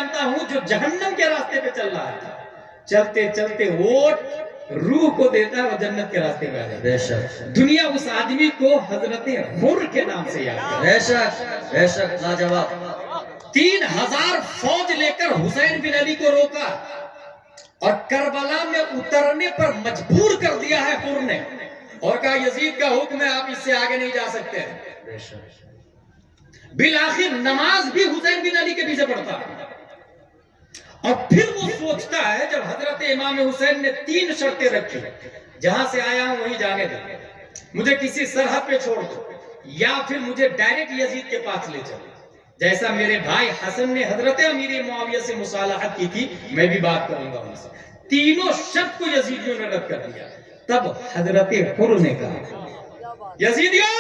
جانتا ہوں جو جہنم کے راستے پہ چل رہا تھا، چلتے چلتے ووٹ روح کو دیتا ہے وہ جنت کے راستے پہ آ جاتا ہے۔ بے شک دنیا اس آدمی کو حضرت حر کے نام سے یاد کرتی ہے۔ بے شک بے شک لاجواب 3000 فوج لے کر حسین بن علی کو روکا اور کربلا میں اترنے پر مجبور کر دیا ہے حر نے، اور کہا یزید کا حکم ہے آپ اس سے آگے نہیں جا سکتے۔ بے شک بالآخر نماز بھی حسین بن علی کے پیچھے پڑتا ہے، اور پھر وہ سوچتا ہے جب حضرت امام حسین نے 3 شرطیں رکھی، جہاں سے آیا ہوں وہیں جانے دو، مجھے کسی سرحد پہ چھوڑ دو، یا پھر مجھے ڈائریکٹ یزید کے پاس لے چلو، جیسا میرے بھائی حسن نے حضرت امیر معاویہ سے مصالحت کی تھی میں بھی بات کروں گا ان سے۔ تینوں شرط کو یزیدیوں نے رد کر دیا۔ تب حضرت حر نے کہا یزیدیوں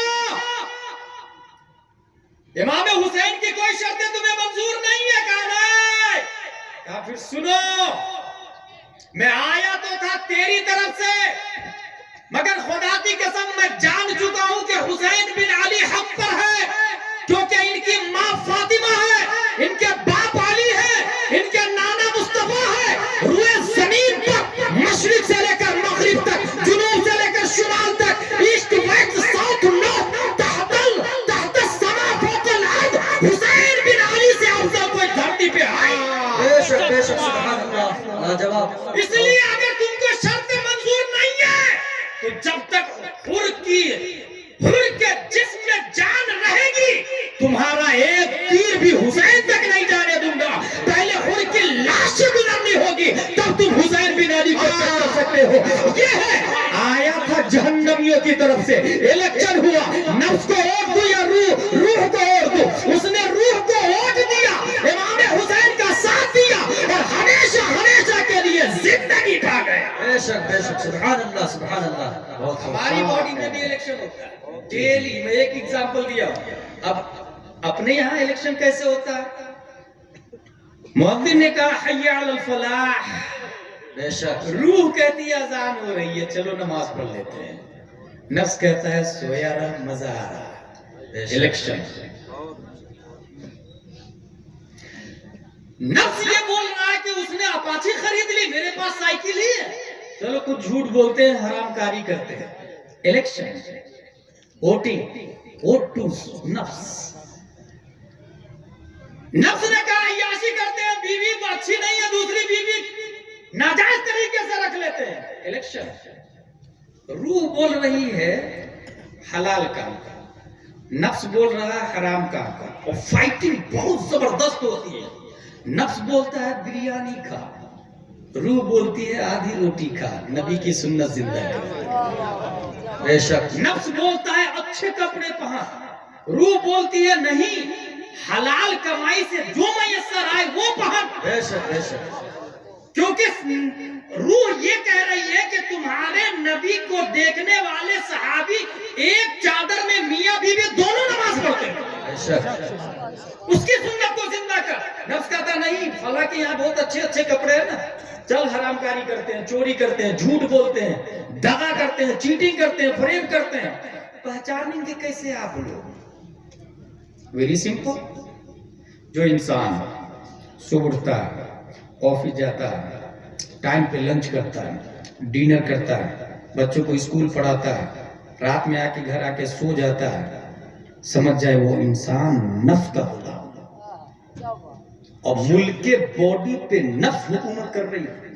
امام حسین کی کوئی شرطیں تمہیں منظور نہیں ہے؟ کہا نہیں۔ کہا پھر سنو، میں آیا تو تھا تیری طرف سے، مگر خدا کی قسم میں جان چکا ہوں کہ حسین بن علی حق پر ہے، کیونکہ ان کی ماں فاطمہ ہے، ان کے باپ علی ہے، ان کے نانا مصطفیٰ ہے۔ روئے زمین پر مشرق سے لے کر مغرب تک، جنوب سے لے کر شمال تک، ایسٹ ویسٹ ساؤتھ نارتھ، تحت السما فوق الارض، حسین بن علی سے افضل کوئی دھرتی پہ ہے۔ بے شک سبحان اللہ لاجواب۔ اس لیے اگر تم کو شرط منظور نہیں ہے تو جب تک حر کے جسم میں جان رہے گی تمہارا ایک تیر بھی حسین تک نہیں جانے دوں گا۔ پہلے حر کی لاش گزرنی ہوگی تب تم حسین بن علی کو کر سکتے ہو۔ یہ ہے آیا تھا جہنمیوں کی طرف سے، الیکشن ہوا، نفس کو ووٹ دو یا روح کو ووٹ دو، اس نے روح کو ووٹ دیا، امام حسین کا ساتھ دیا اور ہمیشہ ہمیشہ کے لیے زندگی پا گیا۔ بے شک سبحان اللہ سبحان اللہ۔ ہماری باڈی میں بھی الیکشن ہوتا ہے ڈیلی۔ میں ایک ایگزامپل دیا ہوں۔ اب اپنے یہاں الیکشن کیسے ہوتا ہے؟ مؤذن نے کہا حی علی الفلاح، بے شک روح کہتی ہے اذان ہو رہی ہے چلو نماز پڑھ لیتے ہیں، نفس کہتا ہے سویا رہا مزہ آ رہا ہے۔ الیکشن نفس یہ بول رہا ہے کہ اس نے اپاچی خرید لی، میرے پاس سائیکل ہی ہے، چلو کچھ جھوٹ بولتے ہیں حرام کاری کرتے ہیں۔ الیکشن ووٹنگ ووٹ ٹو نفس۔ نفس نے کہا عیاشی کرتے ہیں، بیوی اچھی نہیں ہے دوسری بیوی ناجائز طریقے سے رکھ لیتے ہیں۔ الیکشن روح بول رہی ہے حلال کام کا، نفس بول رہا ہے حرام کام کا، اور فائٹنگ بہت زبردست ہوتی ہے۔ نفس بولتا ہے بریانی کھا، روح بولتی ہے آدھی روٹی کھا، نبی کی سنت زندہ کر۔ بے شک نفس بولتا ہے اچھے کپڑے پہن، روح بولتی ہے نہیں حلال کمائی سے جو میسر آئے وہ پہن۔ بے شک کیونکہ روح یہ کہہ رہی ہے کہ تمہارے نبی کو دیکھنے والے صحابی ایک چادر میں میاں بیوی دونوں نماز پڑھتے ہیں، بے شک اس کی سنت کو زندہ کر۔ نفس کہتا نہیں فلاں کے یہاں بہت اچھے اچھے کپڑے ہیں نا، چل حرام کاری کرتے ہیں، چوری کرتے ہیں، جھوٹ بولتے ہیں، دغا کرتے ہیں، چیٹنگ کرتے ہیں، فریب کرتے ہیں۔ پہچانیں گے کیسے آپ لوگ؟ ویری سمپل، جو انسان صبح اٹھتا ہے، آفس جاتا ہے، ٹائم پہ لنچ کرتا ہے، ڈنر کرتا ہے، بچوں کو اسکول پڑھاتا ہے، رات میں آ کے گھر آ کے سو جاتا ہے، سمجھ جائے وہ انسان نفس کا غلام، اور ملک کے باڈی پہ نفس حکومت کر رہی ہے۔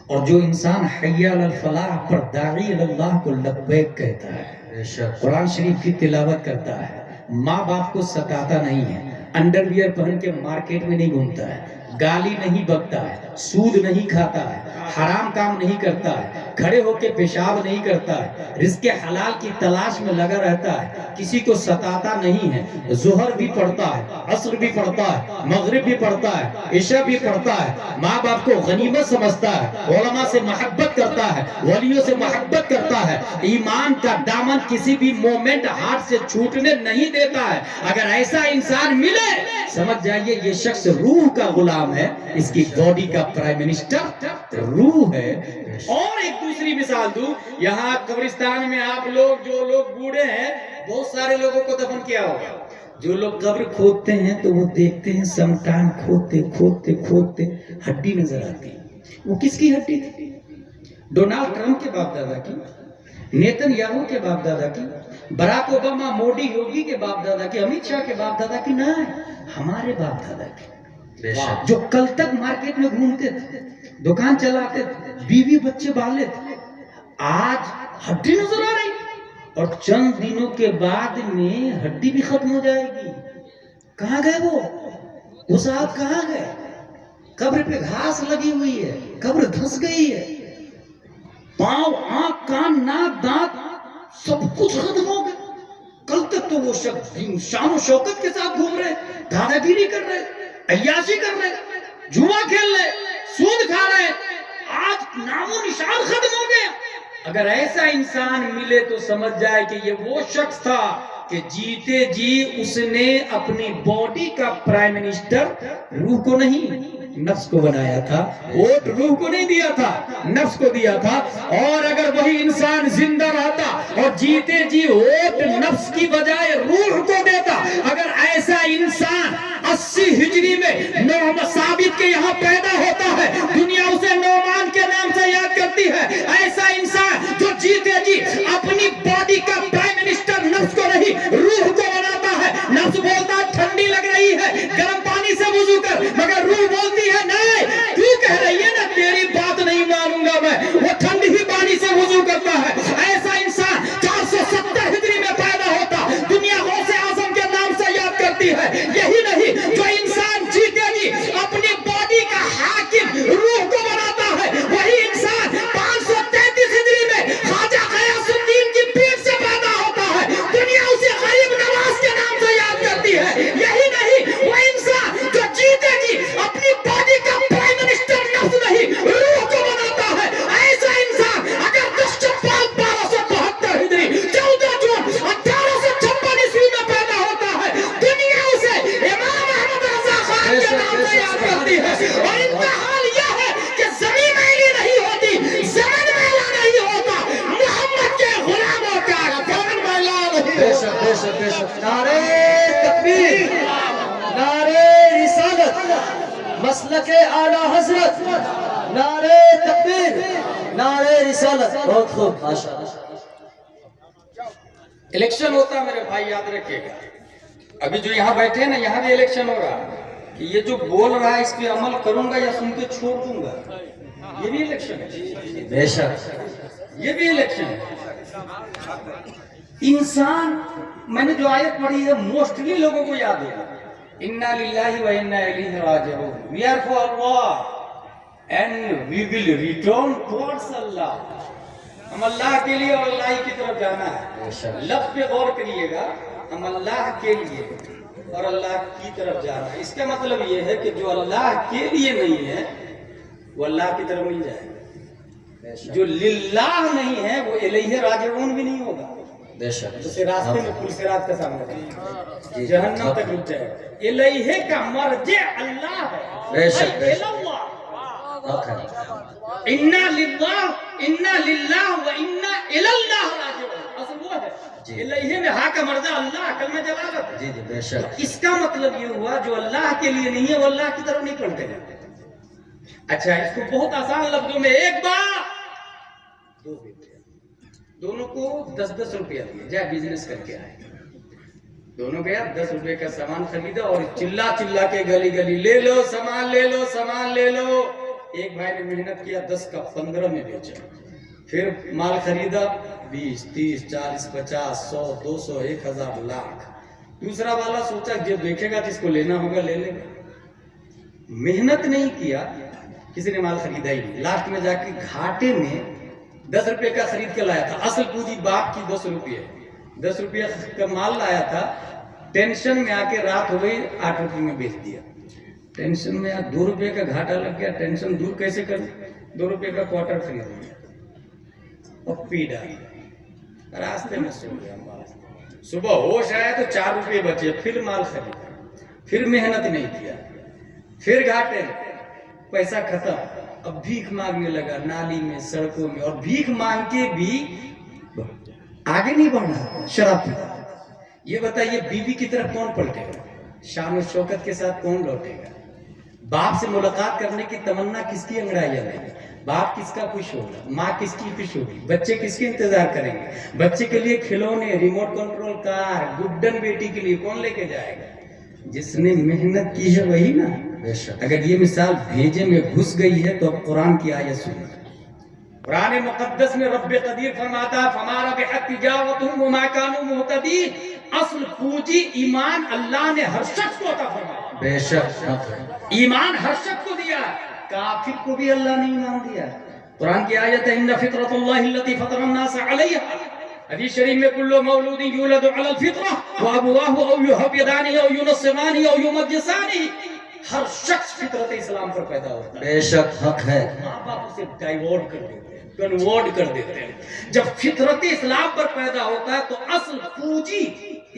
اور جو انسان حی علی الفلاح پر داعی اللہ کو لبیک کہتا ہے، بے شک قرآن شریف کی تلاوت کرتا ہے، ماں باپ کو ستاتا نہیں ہے، انڈر ویئر پہن کے مارکیٹ میں نہیں گھومتا ہے، گالی نہیں بکتا ہے، سود نہیں کھاتا ہے، حرام کام نہیں کرتا ہے، کھڑے ہو کے پیشاب نہیں کرتا ہے، رزق حلال کی تلاش میں لگا رہتا ہے، کسی کو ستاتا نہیں ہے، ظہر بھی پڑھتا ہے، عصر بھی پڑھتا ہے، مغرب بھی پڑھتا ہے، عشاء بھی پڑھتا ہے، ماں باپ کو غنیمت سمجھتا ہے، علماء سے محبت کرتا ہے، ولیوں سے محبت کرتا ہے، ایمان کا دامن کسی بھی مومنٹ ہاتھ سے چھوٹنے نہیں دیتا ہے۔ اگر ایسا انسان ملے سمجھ جائیے یہ شخص روح کا غلام ہے، اس کی باڈی کا پرائم منسٹر روح ہے۔ اور ایک دوسری مثال دوں، یہاں قبرستان میں آپ لوگ جو لوگ بوڑھے ہیں بہت سارے لوگوں کو دفن کیا ہوگا، जो लोग कब्र खोदते हैं तो वो देखते हैं समटाइम खोदते खोदते खोदते हड्डी नजर आती है। वो किसकी हड्डी थी? डोनाल्ड ट्रंप के बाप दादा की, नेतन्याहू के बाप दादा की, बराक ओबामा, मोदी, योगी के बाप दादा की, अमित शाह के बाप दादा की? ना, हमारे बाप दादा की। जो कल तक मार्केट में घूमते थे, दुकान चलाते थे, बीवी बच्चे पाले थे, आज हड्डी नजर आ रही और चंद दिनों के बाद में हड्डी भी खत्म हो जाएगी। कहाँ गए वो साहब कहाँ गए? कब्र पे घास लगी हुई है, कब्र धंस गई है, पांव, आंख, कान, नाक, दांत सब कुछ खत्म हो गया। कल तक तो वो शख्स शान शौकत के साथ घूम रहे, दादागिरी कर रहे, अय्याशी कर रहे, जुआ खेल रहे, सूद खा रहे, आज नामो निशान खत्म हो गया। अगर ऐसा इंसान मिले तो समझ जाए कि ये वो शख्स था कि जीते जी उसने अपनी बॉडी का प्राइम मिनिस्टर रूह को नहीं नफ्स को बनाया था। वोट रूह को नहीं दिया था, नफ्स को दिया था। और अगर वही इंसान जिंदा रहता और जीते जी वोट नफ्स की बजाय रूह को देता, अगर ऐसा इंसान 80 हिजरी में मोहम्मद साबित के यहाँ पैदा होता है, दुनिया उसे नौमान के नाम से याद करती है। ऐसा इंसान जो जीते जी अपनी बॉडी का प्राइम मिनिस्टर नफ्स को नहीं रूह को बनाता है। नफ्स बोलता है ठंडी लग रही है, गर्म पानी से वुजू कर, मगर रूह बोलती है नहीं, तू कह रही है ना तेरी बात नहीं मानूंगा मैं, वो ठंडी ही पानी से वुजू करता है। ऐसा इंसान 470 हिजरी में पैदा होता, दुनिया गौसे आजम के नाम से याद करती है। यही नहीं, जो इंसान जीते जी अपनी बॉडी का हाकिम रूह को बनाता है, वही इंसान 533 हिजरी में ख्वाजा गयासुद्दीन की पीठ से पैदा होता है, दुनिया उसे गरीब नवाज के नाम से याद करती है। यही नहीं, वो इंसान जो जीते जी अपनी बॉडी का प्राइम मिनिस्टर नफ्स नहीं रूह को बनाता है, ऐसा इंसान अगर 10 चप्पल 1272 हिजरी 14 जून 1856 ईस्वी में पैदा होता है, दुनिया उसे इमाम अहमद रजा खान के नाम से याद करती है। और इनका हाल यह है कि जमीन मैली नहीं होती, जमीन मैला नहीं होता, मोहम्मद के गुलामों का जमीन मैला नहीं होता। बेशक बेशक। नारे तकबीर, नारे रिसालत, मसलके आला हजरत, नारे तकबीर, नारे रिसालत। बहुत खूब, माशाअल्लाह। इलेक्शन होता है मेरे भाई, याद रखिएगा। अभी जो यहाँ बैठे हैं ना, यहाँ भी इलेक्शन हो रहा है कि ये जो बोल रहा है इस पे अमल करूंगा या सुन के छोड़ दूंगा। ये भी इलेक्शन है, बेशक ये भी इलेक्शन है। इंसान, मैंने जो आयत पढ़ी है मोस्टली लोगों को याद है, इन्ना लिल्लाहि व इन्ना इलैहि राजिऊन, we are for Allah and we will return towards Allah. हम अल्लाह के लिए और अल्लाह की तरफ जाना है। लफ्ज पे गौर करिएगा, हम अल्लाह के लिए और अल्लाह की तरफ जाना है। इसका मतलब ये है कि जो अल्लाह के लिए नहीं है वो अल्लाह की तरफ नहीं जाएगा, जो लिल्लाह नहीं है वो इलैहि राजिऊन भी नहीं होगा। जैसे रास्ते में पुलसिरात का सामना जहन्नम तक रुक जाएगा। इलैहि का मर्जे अल्लाह है। इन्ना लिल्लाह व इन्ना इलल्लाह राजिऊन, असल वो है। इलैहि में हा का मर्जा अल्लाह, कल में जलालत। जी जी बेशक। इसका मतलब ये हुआ जो अल्लाह के लिए नहीं है वो अल्लाह की तरफ नहीं पलटेगा। अच्छा, इसको बहुत आसान लफ्जों में, एक बार दो बेटे, दोनों को 10-10 रुपया दिए, जाए बिजनेस करके आए। दोनों गया, 10 रुपए का सामान खरीदा और चिल्ला चिल्ला के गली गली ले लो सामान, ले लो सामान, ले लो। एक भाई ने मेहनत किया, 10 का 15 में बेचा, फिर माल खरीदा 20, 30, 40, 50, 100, 200, 1000, लाख। दूसरा वाला सोचा जो देखेगा जिसको लेना होगा ले लेगा। मेहनत नहीं किया, किसी ने माल खरीदा ही नहीं। लास्ट में जाके घाटे में 10 रुपए का खरीद के लाया था, असल पूंजी बाप की 10 रुपये, 10 रुपये का माल लाया था। टेंशन में आके रात हो गई, 8 रुपये में बेच दिया। टेंशन में 2 रुपये का घाटा लग गया, टेंशन दूर कैसे कर, 2 रुपये का क्वार्टर खरीद लिया और पी डाला। रास्ते में सो गया। सुबह होश आया तो 4 रुपये बचे, फिर माल खरीदा, फिर मेहनत नहीं किया, फिर घाटे, पैसा खत्म। अब भीख मांगने लगा नाली में, सड़कों में, और भीख मांग के भी आगे नहीं बढ़ा, शराब पीता। یہ بتائیے بیوی کی طرف کون پلٹے گا؟ شان و شوکت کے ساتھ کون لوٹے گا؟ باپ سے ملاقات کرنے کی تمنا کس کی انگڑائیاں رہے گی؟ باپ کس کا خوش ہوگا؟ ماں کس کی خوش ہوگی؟ بچے کس کے انتظار کریں گے؟ بچے کے لیے کھلونے، ریموٹ کنٹرول کار، گڈن بیٹی کے لیے کون لے کے جائے گا؟ جس نے محنت کی ہے وہی نا۔ اگر یہ مثال بھیجے میں گھس گئی ہے تو اب قرآن کی آیت سنیں۔ قرآن مقدس میں رب قدیر فرماتا ہے فما ربحت تجارتهم وما كانوا مهتدين، اصل پونجی ایمان اللہ نے ہر شخص کو عطا فرمایا، بے شک ایمان ہر شخص کو دیا ہے، کافر کو بھی اللہ نے ایمان دیا ہے۔ قرآن کی آیت ہے ان فطرت اللہ التي فطر الناس علیہا، حدیث شریف میں کل مولود یولد علی الفطرہ وابواہ او یہودانہ او ینصرانہ او یمجسانہ، ہر شخص فطرت اسلام پر پیدا ہوتا ہے۔ بے شک حق ہے۔ ماں باپ اسے ڈائیورٹ کر دیتے ہیں، کنورٹ کر دیتے ہیں۔ جب فطرت اسلام پر پیدا ہوتا ہے تو اصل پونجی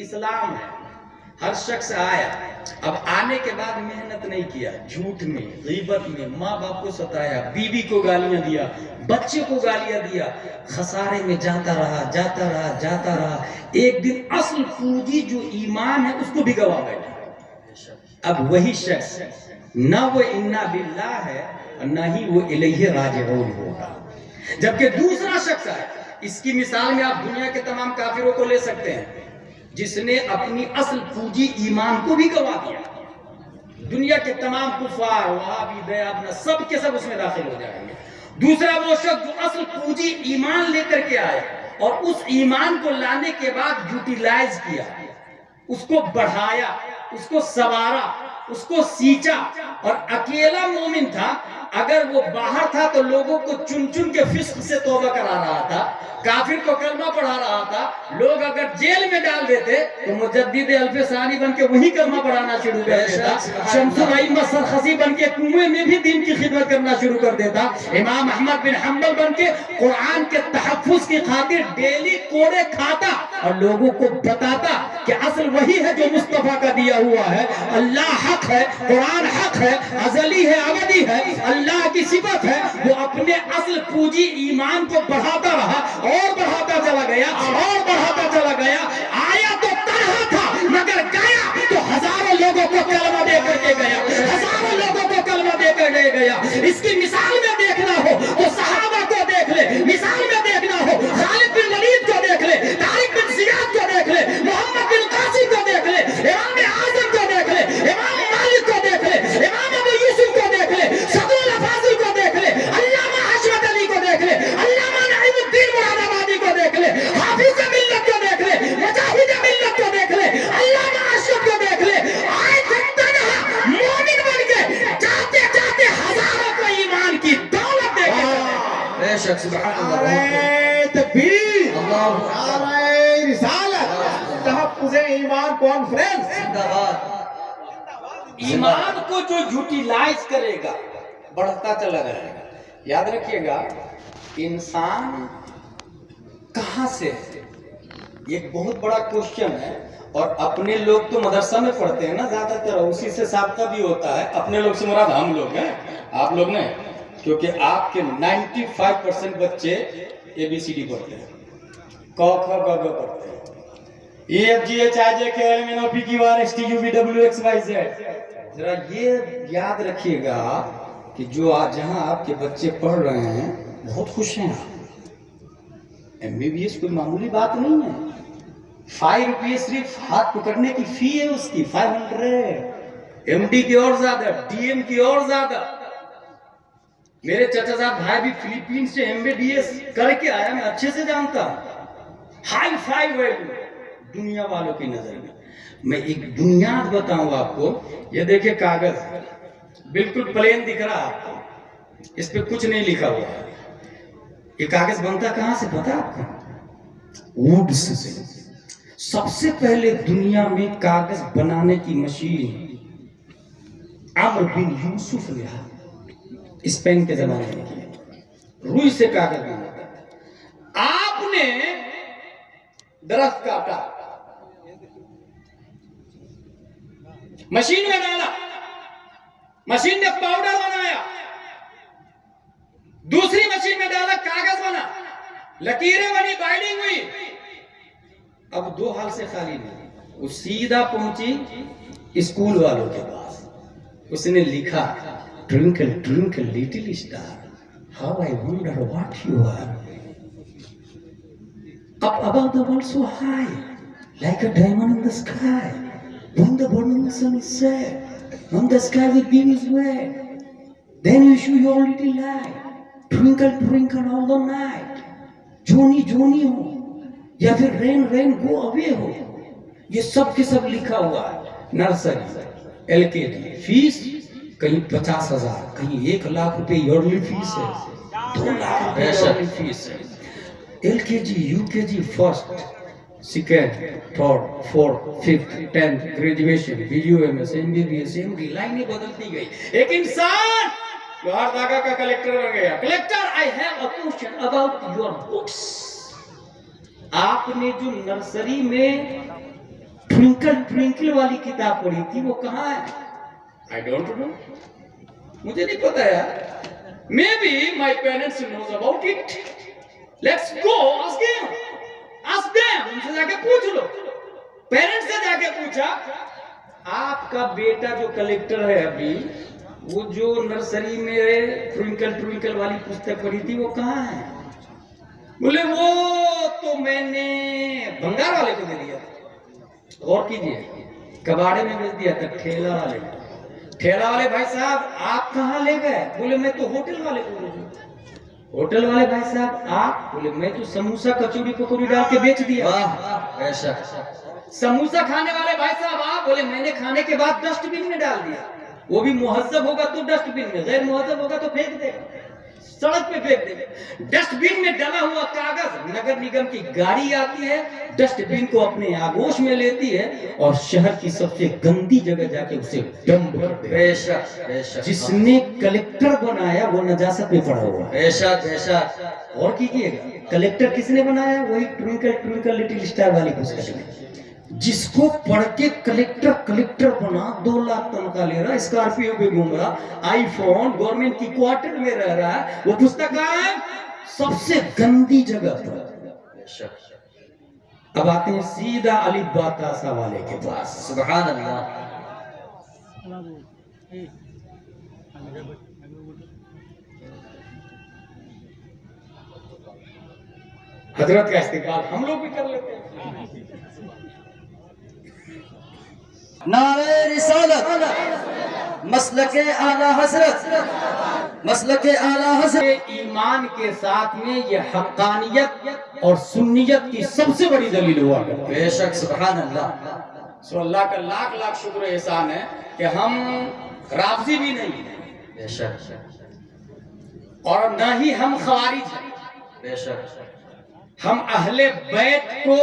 اسلام ہے۔ ہر شخص آیا، اب آنے کے بعد محنت نہیں کیا، جھوٹ میں، غیبت میں، ماں باپ کو ستایا، بیوی کو گالیاں دیا، بچے کو گالیاں دیا، خسارے میں جاتا رہا جاتا رہا جاتا رہا، ایک دن اصل پونجی جو ایمان ہے اس کو بھی گوا بیٹھا۔ اب وہی شخص نہ وہ انا باللہ ہے اور نہ ہی وہ الیہ راجعون ہوگا۔ جبکہ دوسرا شخص ہے، اس کی مثال میں آپ دنیا کے تمام کافروں کو لے سکتے ہیں، جس نے اپنی اصل پونجی ایمان کو بھی گوا دیا۔ دنیا کے تمام کفار، وہابی، دیابنا، سب کے سب اس میں داخل ہو جائیں گے۔ دوسرا وہ شخص جو اصل پونجی ایمان لے کر کے آیا اور اس ایمان کو لانے کے بعد یوٹیلائز کیا، اس کو بڑھایا، اس کو سوارا، اس کو سینچا، اور اکیلا مومن تھا۔ اگر وہ باہر تھا تو لوگوں کو چن چن کے فسق سے توبہ کرا رہا تھا، کافر کو کلمہ پڑھا رہا تھا۔ لوگ اگر جیل میں ڈال دیتے تو مجدد الف ثانی بن کے وہی کلمہ پڑھانا شروع کر دیتا، شمس الائمہ سرخسی بن کے کنویں میں بھی دین کی خدمت کرنا شروع کر دیتا، امام احمد بن حنبل بن کے قرآن کے تحفظ کی خاطر ڈیلی کوڑے کھاتا اور لوگوں کو بتاتا کہ اصل وہی ہے جو مصطفیٰ کا دیا ہوا ہے، اللہ حق ہے، قرآن حق ہے، ازلی ہے، ابدی ہے، اللہ کی صفت ہے۔ وہ اپنے اصل پونجی ایمان کو بڑھاتا رہا اور بڑھاتا چلا گیا اور بڑھاتا چلا گیا۔ آیا تو تنہا تھا مگر گیا تو ہزاروں لوگوں کو کلمہ دے کر کے گیا، ہزاروں لوگوں کو کلمہ دے کر کے گیا۔ اس کی مثال میں دیکھنا ہو تو صحابہ کو دیکھ لے، مثال میں دیکھنا ہو خالد بن ولید کو دیکھ لے، طارق بن زیاد کو دیکھ لے، محمد بن قاسم کو دیکھ لے، امام اعظم کو دیکھ لے، امام مالک کو دیکھ لے، امام ابو یوسف کو دیکھ لے، صدر الافاضل کو دیکھ لے، علامہ حشمت علی کو دیکھ لے، علامہ نعیم الدین مراد آبادی کو دیکھ لے، حافظ ملت کو دیکھ لے، مجاہد ملت کو دیکھ لے، علامہ اشرف کو دیکھ لے۔ آئے تھے تنہا مومن بن کے، جاتے جاتے ہزاروں کو ایمان کی دولت دے کے چلے۔ بے شک سبحان اللہ۔ نعرہ تکبیر، اللہ نعرہ رسالت، تحفظ ایمان کانفرنس۔ زندہ باد۔ ایمان کو جو یوٹیلائز کرے گا بڑھتا چلا جائے گا۔ یاد رکھیے گا انسان کہاں سے ہے، یہ ایک بہت بڑا کوشچن ہے، اور اپنے لوگ تو مدرسہ میں پڑھتے ہیں نا زیادہ تر، اسی سے سابقہ بھی ہوتا ہے۔ اپنے لوگ سے مراد ہم لوگ ہیں، آپ لوگ نہیں، کیونکہ آپ کے 95% بچے ABCD پڑھتے ہیں، ک کھ گ گھ پڑھتے ہیں، EFGHIJKLMNOPQRSTUVWXYZ۔ ذرا یہ یاد رکھیے گا کہ جو آج جہاں آپ کے بچے پڑھ رہے ہیں بہت خوش ہیں آپ۔ MBBS کوئی معمولی بات نہیں ہے، 5 روپیے صرف ہاتھ پکڑنے کی فی ہے اس کی، 500، MD کی اور زیادہ، DM کی اور زیادہ۔ میرے چچا صاحب بھائی بھی فلیپین سے MBBS کر کے آیا، میں اچھے سے جانتا ہوں، ہائی فائی ویلیو دنیا والوں کی نظر میں۔ میں ایک بنیاد بتاؤں آپ کو، یہ دیکھیں کاغذ بالکل پلین دکھ رہا آپ کو، اس پہ کچھ نہیں لکھا ہوا ہے۔ یہ کاغذ بنتا کہاں سے پتا آپ کو؟ Would say. سب سے پہلے دنیا میں کاغذ بنانے کی مشین عمرو بن یوسف نے اسپین کے زمانے میں کی، روئی سے کاغذ بناتا ہے۔ آپ نے درخت کاٹا، مشین میں ڈالا، مشین نے پاؤڈر بنایا، دوسری مشین میں ڈالا، کاغذ بنا، لکیریں بنی، بائنڈنگ ہوئی۔ اب 2 حال سے خالی نہیں، वो सीधा पहुंची स्कूल वालों के पास, उसने लिखा twinkle twinkle little star how I wonder what you are, up above the world so high like a diamond in the sky, when the burning sun is set, when the sky with beam is wet, then you show your little light, twinkle twinkle all the night, जोनी जोनी हो या फिर rain rain go away हो, ये सब के सब लिखा हुआ है। नर्सरी एलकेजी फीस कहीं 50,000 कहीं 1 लाख रुपए ईयरली फीस है, 2 लाख रुपए ईयरली फीस है। LKG UKG first second third fourth fifth 10th graduation BUMS MBBS MD लाइनें बदलती गई। एक इंसान लोहारदगा का कलेक्टर बन गया। Collector I have a question about your books, आपने जो नर्सरी में ट्विंकल ट्विंकल वाली किताब पढ़ी थी वो कहाँ है? आई डोंट नो, मुझे नहीं पता यार, maybe my parents knows about it, let's go ask them, उनसे जाके पूछ लो। पेरेंट्स से जाके पूछा आपका बेटा जो कलेक्टर है अभी, वो जो नर्सरी में ट्विंकल ट्विंकल वाली पुस्तक पढ़ी थी वो कहाँ है? बोले वो तो मैंने भंगार वाले को दे दिया था। गौर कीजिए, कबाड़े में बेच दिया था ठेला वाले। ठेला वाले भाई साहब आप कहाँ ले गए? बोले मैं तो होटल वाले को दे दिया। होटल वाले भाई साहब आप? बोले मैं तो समोसा कचौड़ी पकौड़ी डाल के बेच दिया। ऐसा समोसा खाने वाले भाई साहब आप? बोले मैंने खाने के बाद डस्टबिन में डाल दिया। वो भी मुहज्जब होगा तो डस्टबिन में, गैर मुहज्जब होगा तो फेंक देगा, सड़क पे फेंक देगा। डस्टबिन में डला हुआ कागज नगर निगम की गाड़ी आती है, डस्टबिन को अपने आगोश में लेती है और शहर की सबसे गंदी जगह जाके उसे डंप कर देती है। बेशक बेशक, जिसने कलेक्टर बनाया वो नजासत में पड़ा हुआ है। बेशक बेशक। और कीजिएगा, कलेक्टर किसने बनाया? वही ट्विंकल ट्विंकल लिटिल स्टार वाली पुस्तक में। जिसको पढ़ के कलेक्टर कलेक्टर बना, 2 लाख तनख्वाह ले रहा, स्कॉर्पियो पे घूम रहा, आईफोन, गवर्नमेंट की क्वार्टर में रह रहा है, वो पुस्तक कहाँ है? सबसे गंदी जगह पर। अब आते हैं सीधा अली बातासा वाले के पास। सुभान अल्लाह। हजरत का इस्तेमाल हम लोग भी कर लेते हैं। नारे रिसालत, मसलके आला हजरत, मसलके आला हजरत। ईमान के साथ में ये हक्कानियत और सुन्नियत की सबसे बड़ी दलील हुआ करती है। बेशक सुभान अल्लाह। सो अल्लाह का लाख लाख शुक्र एहसान है कि हम राफजी भी नहीं हैं बेशक, और न ही हम खवारिज हैं। बेशक हम अहले बैत को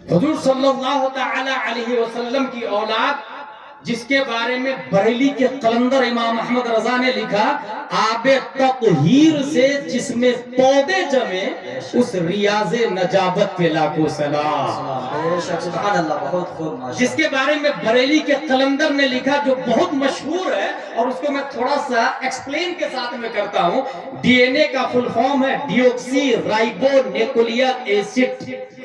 हुजूर सल्लल्लाहु तआला अलैहि वसल्लम की औलाद, जिसके बारे में बरेली के कलंदर इमाम अहमद रजा ने लिखा, आबे तकहीर से जिसमें पौधे जमे उस रियाजे नजाबत के लाखों सलाम। बेशक सुभान अल्लाह, बहुत खूब माशाअल्लाह। जिसके बारे में बरेली के कलंदर ने लिखा, जो बहुत मशहूर है और उसको मैं थोड़ा सा एक्सप्लेन के साथ में करता हूँ। डीएनए का फुल फॉर्म है डिऑक्सी राइबो न्यूक्लिक एसिड,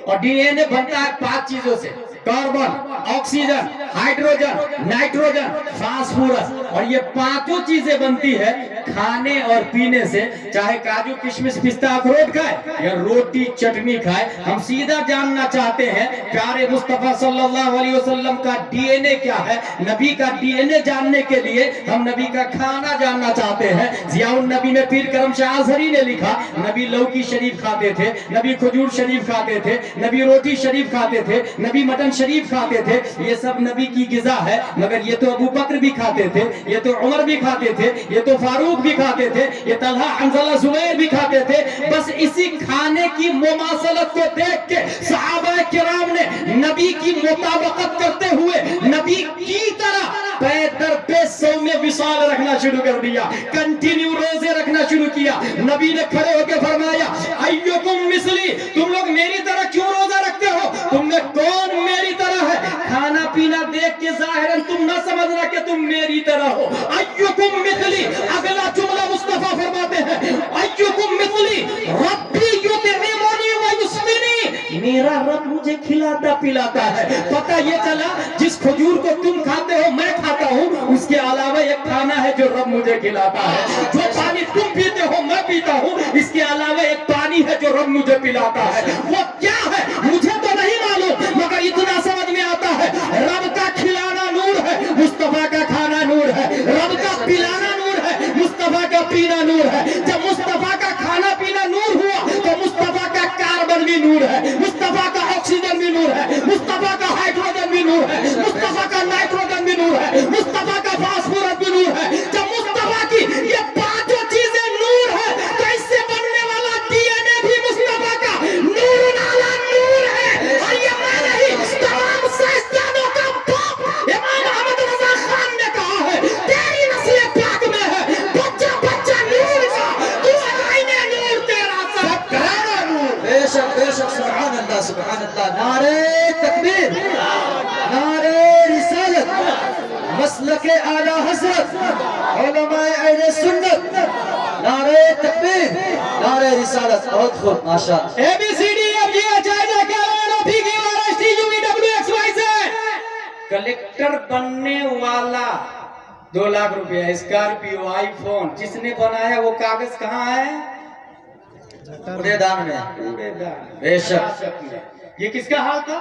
और डीएनए बनता है 5 चीजों से, carbon, oxygen, hydrogen, nitrogen, phosphorus, और ये 5 चीजें बनती है खाने और पीने से। चाहे काजू किशमिश पिस्ता अखरोट खाए या रोटी चटनी खाए, हम सीधा जानना चाहते हैं प्यारे मुस्तफा सल्लल्लाहु अलैहि वसल्लम का डीएनए क्या है। नबी का डीएनए जानने के लिए हम नबी का खाना जानना चाहते हैं। जियाउन नबी में पीर करम शाह अज़हरी ने लिखा, नबी लौकी शरीफ खाते थे, नबी खजूर शरीफ खाते थे, नबी रोटी शरीफ खाते थे, नबी मटन शरीफ खाते थे। ये सब नबी की गिज़ा है, मगर ये तो अबू बकर भी खाते थे, ये तो उमर भी खाते थे, ये तो फारूक भी खाते थे, ये तलहा हंज़ला जुबैर भी खाते थे। बस इसी खाने की मुमासलत को देख के सहाबा किराम ने नबी की मुताबकत करते हुए नबी की तरह पे दर पे सौम्य विशाल रखना शुरू कर दिया, कंटिन्यू रोजे रखना शुरू किया। नबी ने खड़े होकर फरमाया, अय्युकुम मिसली, तुम लोग मेरी तरह क्यों रोजा रखते हो? तुम में कौन मेरी तरह है? खाना पीना देख के जाहिरन तुम न समझना कि तुम मेरी तरह हो। अय्युकुम मिसली, अगला जुमला मुस्तफा फरमाते हैं, अय्युकुम मिसली रब्बी युतइमुनी व युस्मिनी, मेरा रब मुझे खिलाता पिलाता है। पता ये चला जिस खजूर को तुम खाते हो मैं खाता हूँ, उसके अलावा एक खाना है जो रब मुझे खिलाता है। जो पानी तुम पीते हो मैं पीता हूँ, इसके अलावा एक पानी है जो रब मुझे पिलाता है। वो क्या है मुझे तो नहीं मालूम, मगर इतना समझ में आता है रब का खिलाना नूर है, मुस्तफा का खाना नूर है। रब का पिलाना नूर है, मुस्तफा का पीना नूर है। जब मुस्तफा का खाना पीना नूर हुआ तो मुस्तफा का कार्बन भी नूर है, मुस्तफा का ऑक्सीजन भी नूर है, मुस्तफा का हाइड्रोजन भी नूर है, मुस्तफा का नाइट्रोजन भी नूर है, मुस्तफा का फास्फोरस भी नूर है। जब मुस्तफा की ये पांचों चीजें नूर है तो इससे बनने वाला डीएनए भी मुस्तफा का नूर नाला नूर है। और ये मैं नहीं, तमाम साइंसदानों का बाप इमाम अहमद रजा खान ने कहा है तेरी नस्ल पाक में है, बच्चा बच्चा नूर का, तू आईने नूर तेरा सब घराना नूर। बेशक बेशक, सुभान अल्लाह सुभान अल्लाह। नारे तकबीर, नारे रिसालत, मसलके आला हजरत, उलमाए अहले सुन्नत, नारे तकबीर, नारे रिसालत। बहुत खूब माशाअल्लाह। कलेक्टर बनने वाला 2 लाख रुपया, स्कॉर्पियो, आईफोन, जिसने बनाया वो कागज कहाँ है? कूड़ेदान में। कूड़ेदान। बेशक। ये किसका हाल था?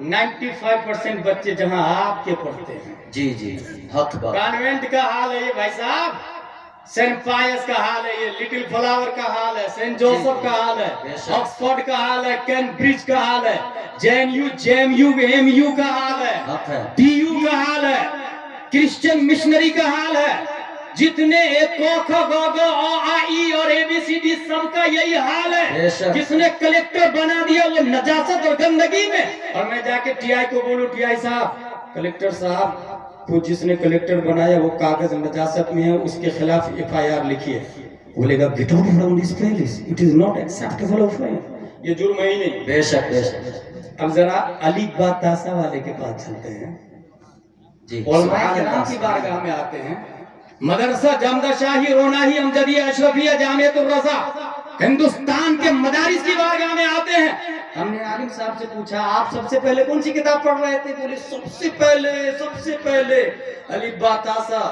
95% बच्चे जहां आपके पढ़ते हैं। जी जी, हक बात। कॉन्वेंट का हाल है ये भाई साहब, सेंट पायस का हाल है ये, लिटिल फ्लावर का हाल है, सेंट जोसेफ का हाल है, ऑक्सफोर्ड का हाल है, कैम्ब्रिज का हाल है, जेएनयू, जेएमयू, एमयू का हाल है, हक है। टीयू का हाल है, क्रिश्चियन मिशनरी का हाल है। जितने क ख ग घ अ आ ई और एबीसीडी सबका यही हाल है। जिसने कलेक्टर बना दिया वो नजासत और गंदगी में। और मैं जाके टीआई को बोलूं, टीआई साहब, कलेक्टर साहब को जिसने कलेक्टर बनाया वो कागज नजासत में है, उसके खिलाफ एफआईआर लिखिए। बोलेगा get out from this place, it is not acceptable offence, ये जुर्म ही नहीं। बेशक बेशक। अब जरा अली बातासा वाले के पास चलते हैं जी, उलमाए किराम की बारगाह में आते हैं। मदरसा जामदा शाही रोनाही अमजदिया अशरफिया जामियतुर रज़ा, हिंदुस्तान के मदारिस की बारगाह में आते हैं। हमने आलिम साहब से पूछा आप सबसे पहले कौन सी किताब पढ़ रहे थे? बोले सबसे पहले अली बातासा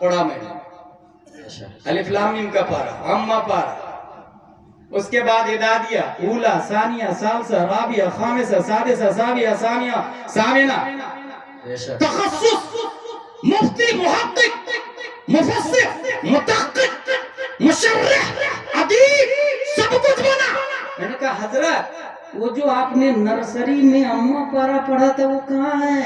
पढ़ा मैंने, अलिफ लाम मीम का पारा, अम्मा पारा, उसके बाद हिदादिया, ऊला, सानिया, सालसा, राबिया, खामिसा, सादिसा, साबिया, सामिया, सामिना, तखस्सुस, मुफ्ती, मुहक्किक, मुफस्सिर, मुतहक्किक, मुशर्रिह, अदीब, सब कुछ बना। मैंने कहा हजरत वो जो आपने नर्सरी में अम्मा पारा पढ़ा था वो कहाँ है?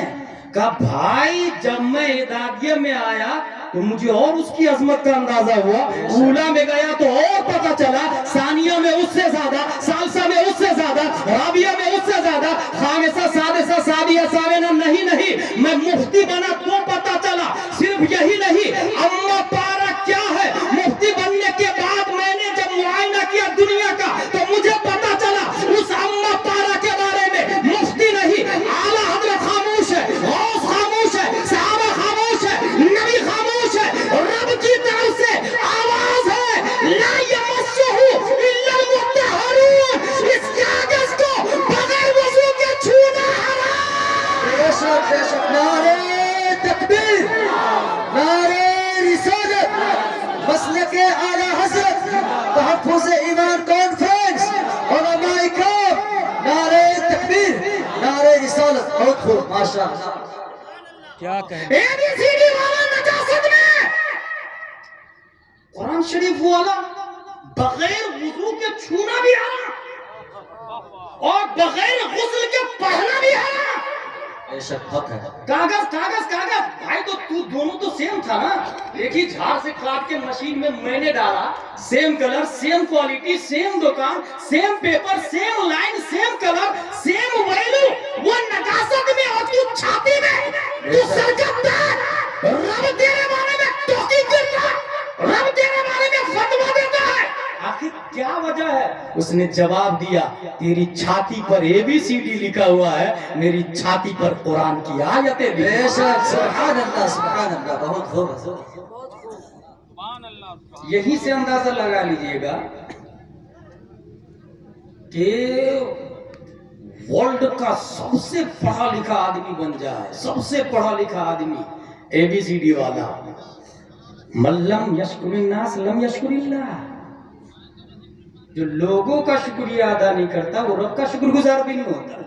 कहा भाई जब मैं हिदादिया में आया तो मुझे और उसकी अजमत का अंदाजा हुआ, ऊला में गया तो और पता चला, सानिया में उससे ज्यादा, सालसा में उससे ज्यादा, राबिया में उससे ज्यादा, खामिसा, सादिसा, सादिया, सामिना, नहीं मैं मुफ्ती बना तो पता चला। सिर्फ यही नहीं, अम्मा पारा क्या है मुफ्ती बनने के बाद मैंने जब मुआयना किया दुनिया का तो मुझे पता चला उस अम्मा पारा के बारे में मुफ्ती नहीं, आला हजरत खामोश है, गौस खामोश है, सहाबा खामोश है, नबी खामोश है, रब की तरफ से आवाज है, ला यमस्सुहु इल्लल मुत्तहरून, इस कागज को बगैर वजू के छूना हराम। बेशक बेशक। नारे तकबीर, नारे रिसालत, मसलके आला हजरत, तहफ्फुज़ ईमान कॉन्फ्रेंस, उलमाए किराम, नारे तकबीर, नारे रिसालत। बहुत खूब माशाअल्लाह। क्या कहें? एबीसीडी वाला नजासत में, कुरान शरीफ वाला बगैर वुजू के छूना भी हराम और बगैर गुस्ल के पढ़ना भी हराम। बेशक हक है। कागज भाई तो तू दोनों तो सेम था ना, एक ही झाड़ से काट के मशीन में मैंने डाला, same colour, same quality, same दुकान, same paper, same line, same colour, same value, वो नजासत में और तू छाती में, तू सरकत्तार, रब तेरे बारे में तौकीद करता है, रब तेरे बारे में फतवा देता है। आखिर क्या वजह है? उसने जवाब दिया तेरी छाती पर एबीसीडी लिखा हुआ है, मेरी छाती पर कुरान की आयतें भी। बेशक, सुभान अल्लाह सुभान अल्लाह। बहुत खूब। यहीं से अंदाजा लगा लीजिएगा कि वर्ल्ड का सबसे पढ़ा लिखा आदमी बन जाए, सबसे पढ़ा लिखा आदमी, ABCD वाला, मल्लम यशकुरिन्नास लम यशकुरिल्लाह, जो लोगों का शुक्रिया अदा नहीं करता वो रब का शुक्रगुजार भी नहीं होता।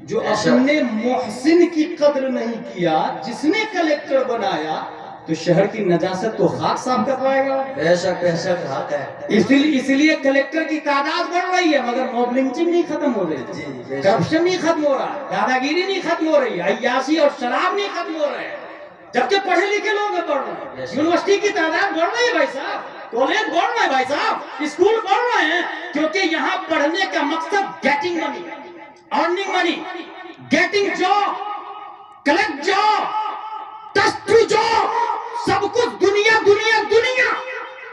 जो अपने मोहसिन की कद्र नहीं किया, जिसने कलेक्टर बनाया तो शहर की नजासत को खाक साफ कर पाएगा। बेशक बेशक हक है। इसलिए कलेक्टर की तादाद बढ़ रही है मगर मॉब लिंचिंग नहीं खत्म हो रही, करप्शन नहीं खत्म हो रहा, दादागिरी नहीं खत्म हो रही, अय्याशी और शराब नहीं खत्म हो रहे हैं, जबकि पढ़े लिखे लोग बढ़ रहे हैं। यूनिवर्सिटी की तादाद बढ़ रही है भाई साहब, कॉलेज बढ़ रहे हैं भाई साहब, स्कूल बढ़ रहे हैं, क्योंकि यहाँ पढ़ने का मकसद getting money, earning money, getting job, collect job, touch to job, सब कुछ दुनिया दुनिया दुनिया।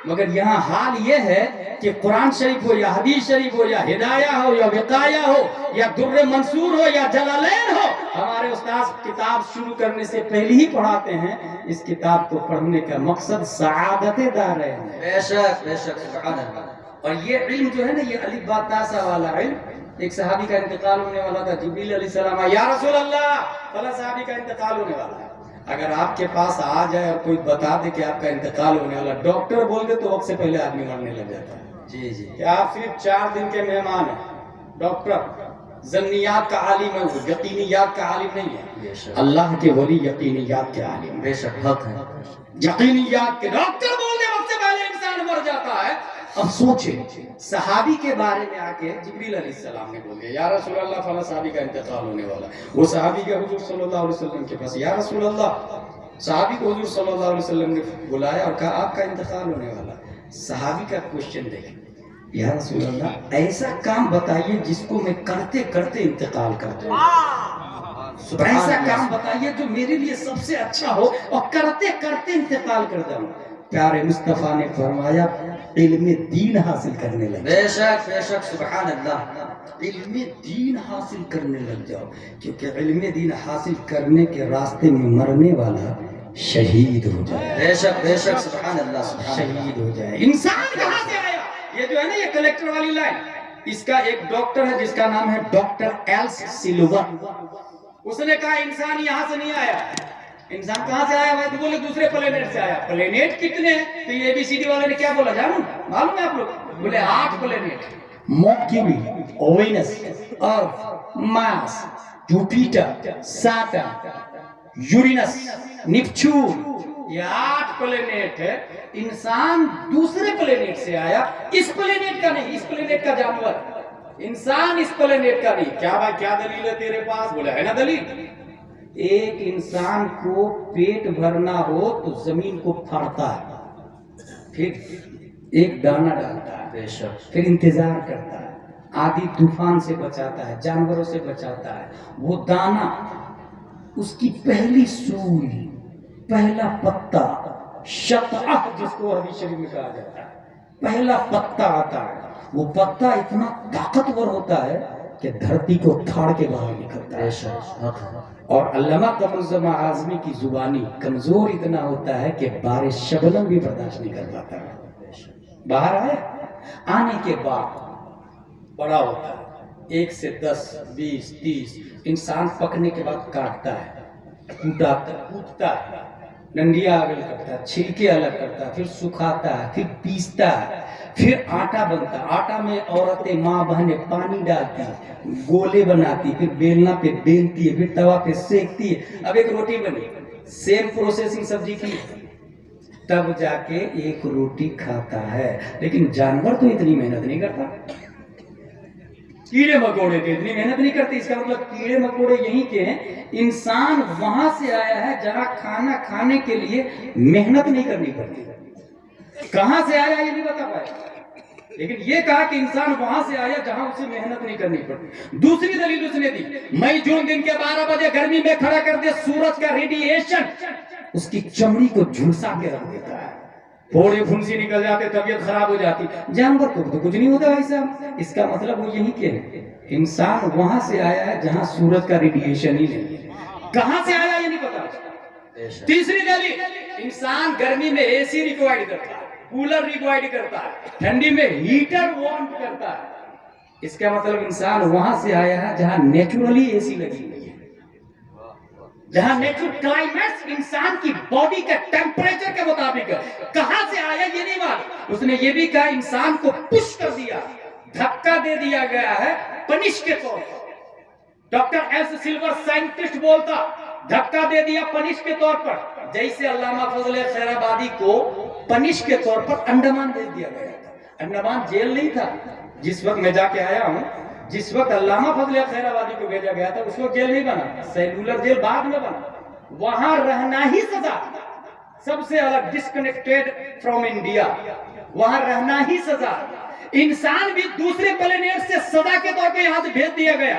मगर यहाँ हाल ये है कि कुरान शरीफ हो या हदीस शरीफ हो या हिदाया हो या विकाया हो या दुर्रे मंसूर हो या जलालैन हो, हमारे उस्ताद किताब शुरू करने से पहले ही पढ़ाते हैं इस किताब को पढ़ने का मकसद सआदते दार है। बेशक बेशक सुभान अल्लाह। और ये इल्म जो है ना, ये अलिफ बा ता सा वाला इल्म, एक सहाबी का इंतकाल होने वाला था, जिब्रील अलैहिस्सलाम, या रसूल अल्लाह, फला सहाबी का इंतकाल होने वाला है। अगर आपके पास आ जाए और कोई बता दे कि आपका इंतकाल होने वाला, डॉक्टर बोल दे तो वक्त से पहले आदमी मरने लग जाता है। जी जी। कि आप सिर्फ 4 दिन के मेहमान हैं, डॉक्टर जन्नियात का आलिम है, वो यकीनियात का आलिम नहीं है। अल्लाह के वली यकीनियात के आलिम, बेशक हक है। यकीनियात के डॉक्टर बोलने वक्त से पहले इंसान मर जाता है। अब सोचे, सहाबी के बारे में आके जिब्रील अलैहिस्सलाम ने बोल दिया, या रसूल अल्लाह, फला सहाबी का इंतकाल होने वाला। वो सहाबी के हुजूर सल्लल्लाहु अलैहि वसल्लम के पास, या रसूल अल्लाह, सहाबी को हुजूर सल्लल्लाहु अलैहि वसल्लम ने बुलाया और कहा आपका इंतकाल होने वाला। सहाबी का क्वेश्चन देखें, या रसूल अल्लाह, ऐसा काम बताइए जिसको मैं करते करते इंतकाल कर दूं, ऐसा काम बताइए जो मेरे लिए सबसे अच्छा हो और करते करते इंतकाल कर दूं। प्यारे मुस्तफा ने फरमाया, इल्म दीन हासिल करने लग जाओ। बेशक बेशक सुभान अल्लाह। इल्म दीन हासिल करने लग जाओ, क्योंकि इल्म दीन हासिल करने के रास्ते में मरने वाला शहीद हो जाए। बेशक बेशक सुभान अल्लाह सुभान शहीद हो जाए। इंसान कहाँ से आया? ये जो है ना, ये कलेक्टर वाली लाइन, इसका एक डॉक्टर है जिसका नाम है डॉक्टर एल्स सिल्वर। उसने कहा इंसान यहाँ से नहीं आया। इंसान कहाँ से आया भाई? तो बोले दूसरे प्लेनेट से आया। प्लेनेट कितने हैं? तो ये ABCD वाले ने क्या बोला जानो, मालूम है आप लोग? बोले 8 planet, Mercury, Venus, Earth, Mars, Jupiter, Saturn, Uranus, Neptune, ये 8 प्लेनेट है। इंसान दूसरे प्लेनेट से आया, इस प्लेनेट का नहीं, इस प्लेनेट का जानवर। इंसान इस प्लेनेट का नहीं। क्या भाई, क्या दलील है तेरे पास? बोले है ना दलील। एक इंसान को पेट भरना हो तो जमीन को फाड़ता है, फिर एक दाना डालता है, बेशक फिर इंतजार करता है, आधी तूफान से बचाता है, जानवरों से बचाता है। वो दाना, उसकी पहली सूई, पहला पत्ता, शतअह जिसको हदीस शरीफ में कहा जाता है, पहला पत्ता आता है। वो पत्ता इतना ताकतवर होता है कि धरती को फाड़ के बाहर निकलता है। बेशक हक है। और अल्लामा कमरुज़्ज़मा आज़मी की जुबानी कमजोर इतना होता है कि बारिश शबनम भी बर्दाश्त नहीं कर पाता है। बाहर आया, आने के बाद बड़ा होता है, 1 से 10, 20, 30। इंसान पकने के बाद काटता है, कूटता है, डंडियां अलग करता है, छिलके अलग करता है, फिर सुखाता है, फिर पीसता है, फिर आटा बनता है। आटा में औरतें, माँ बहनें पानी डालती है, गोले बनाती, फिर बेलना पे बेलती है, फिर तवा पे सेकती है। अब एक रोटी बनी, सेम प्रोसेसिंग सब्जी की, तब जाके एक रोटी खाता है। लेकिन जानवर तो इतनी मेहनत नहीं करता, कीड़े मकोड़े के इतनी मेहनत नहीं करते। इसका मतलब कीड़े मकोड़े यहीं के हैं। इंसान वहां से आया है जहां खाना खाने के लिए मेहनत नहीं करनी पड़ती। कहां से आया ये नहीं बता पाया, लेकिन ये कहा कि इंसान वहां से आया जहां उसे मेहनत नहीं करनी पड़ती। दूसरी दलील उसने दी, मई जून दिन के 12 बजे गर्मी में खड़ा कर दे, सूरज का रेडिएशन उसकी चमड़ी को झुलसा के रख देता है, फोड़े फुंसी निकल जाते, तबीयत खराब हो जाती। जानवर को तो कुछ नहीं होता भाई साहब। इसका मतलब वो यही के इंसान वहां से आया है जहां सूरज का रेडिएशन ही नहीं है। कहां से आया ये नहीं पता। तीसरी दलील, इंसान गर्मी में AC रिक्वायर्ड करता है, कूलर रिक्वायर्ड करता है, ठंडी में हीटर वार्म करता है। اس کا مطلب انسان وہاں سے آیا ہے جہاں نیچرلی اے سی لگی ہوئی ہے، جہاں نیچرل کلائمیٹ انسان کی باڈی کے ٹیمپریچر کے مطابق ہے۔ کہاں سے آیا یہ نہیں معلوم۔ اس نے یہ بھی کہا انسان کو پش کر دیا، دھکا دے دیا گیا ہے پنش کے طور پر۔ ڈاکٹر ایس سلور سائنٹسٹ بولتا دھکا دے دیا پنش کے طور پر، جیسے علامہ فضل خیر آبادی کو پنش کے طور پر انڈمان بھیج دیا گیا تھا۔ انڈمان جیل نہیں تھا، جس وقت میں جا کے آیا ہوں، جس وقت علامہ فضل خیر آبادی کو بھیجا گیا تھا اس وقت جیل نہیں بنا، سیلولر جیل بعد میں بنا۔ وہاں رہنا ہی سزا، سب سے الگ ڈسکنیکٹڈ فرام انڈیا، وہاں رہنا ہی سزا۔ انسان بھی دوسرے پلینیٹ سے سزا کے طور پہ یہاں سے بھیج دیا گیا،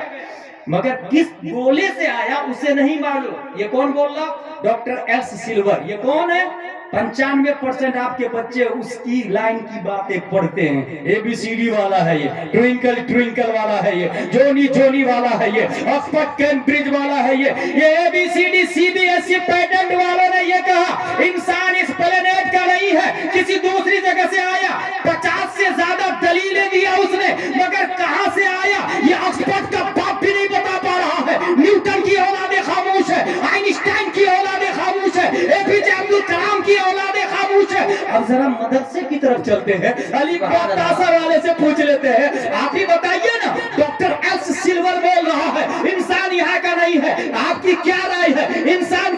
مگر کس گولے سے آیا اسے نہیں معلوم۔ یہ کون بول رہا؟ Doctor S silver. یہ کون ہے؟ 95% آپ کے بچے اس کی لائن کی باتیں پڑھتے ہیں۔ اے بی سی ڈی والا ہے یہ، ٹوئنکل ٹوئنکل والا ہے یہ، جونی جونی والا ہے یہ، آکسفورڈ کیمبرج والا ہے یہ A B C D C B S E patent والوں نے یہ کہا انسان اس پلینیٹ کا نہیں ہے، کسی دوسری جگہ سے آیا۔ 50 سے زیادہ دلیلیں دیا اس نے، مگر کہاں سے آیا یہ آکسفورڈ کا باپ بھی نہیں بتا پا رہا ہے۔ نیوٹن کی اولادیں خاموش ہے، آئنسٹائن کی اولادیں خاموش ہے، اے پی جے عبد الکلام کی اولادیں خاموش ہے۔ اب ذرا مدرسے کی طرف چلتے ہیں، علی تاسا والے سے پوچھ لیتے ہیں، آپ ہی بتائیے نا، ڈاکٹر ایس سلور بول رہا ہے انسان یہاں کا نہیں ہے، آپ کی کیا رائے ہے؟ انسان